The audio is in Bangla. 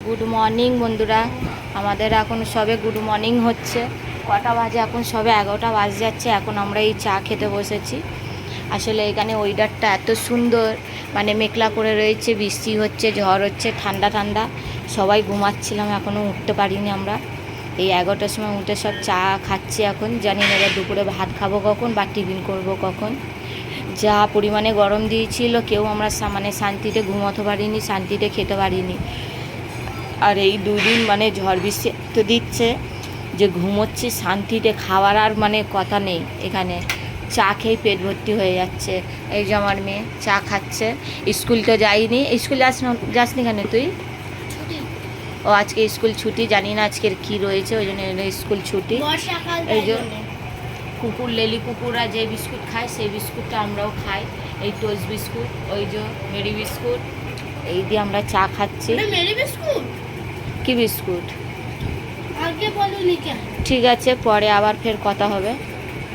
গুড মর্নিং বন্ধুরা, আমাদের এখন সবে গুড মর্নিং হচ্ছে। কটা বাজে? এখন সবে 11টা বাজে যাচ্ছে। এখন আমরা এই চা খেতে বসেছি। আসলে এখানে ওয়েদারটা এত সুন্দর, মানে মেঘলা করে রয়েছে, বৃষ্টি হচ্ছে, ঝড় হচ্ছে, ঠান্ডা ঠান্ডা। সবাই ঘুমাচ্ছিলাম, এখনও উঠতে পারিনি আমরা। এই 11টার সময় উঠে সব চা খাচ্ছি। এখন জানি না এবার দুপুরে ভাত খাবো কখন বা টিফিন করবো কখন। যা পরিমাণে গরম দিয়েছিল, কেউ আমরা মানে শান্তিতে ঘুমোতে পারিনি, শান্তিতে খেতে পারিনি। আর এই দুদিন মানে ঝড় বৃষ্টি তো দিচ্ছে যে ঘুমোচ্ছি শান্তিতে, খাওয়ার আর মানে কথা নেই। এখানে চা খেয়ে পেট ভর্তি হয়ে যাচ্ছে। এই যে আমার মেয়ে চা খাচ্ছে। স্কুল তো যাইনি। স্কুল যাসনি কেন তুই? ও আজকে স্কুল ছুটি, জানি না আজকের কি রয়েছে, ওই জন্য স্কুল ছুটি। এই যে কুকুর, লেলি কুকুররা যে বিস্কুট খায় সেই বিস্কুটটা আমরাও খাই। এই টোস্ট বিস্কুট, ওই যে মেরি বিস্কুট, এই দিয়ে আমরা চা খাচ্ছি। Mary biscuit? কি বিস্কুট? আগে বলুনি কেন? ঠিক আছে, পরে আবার ফের কথা হবে।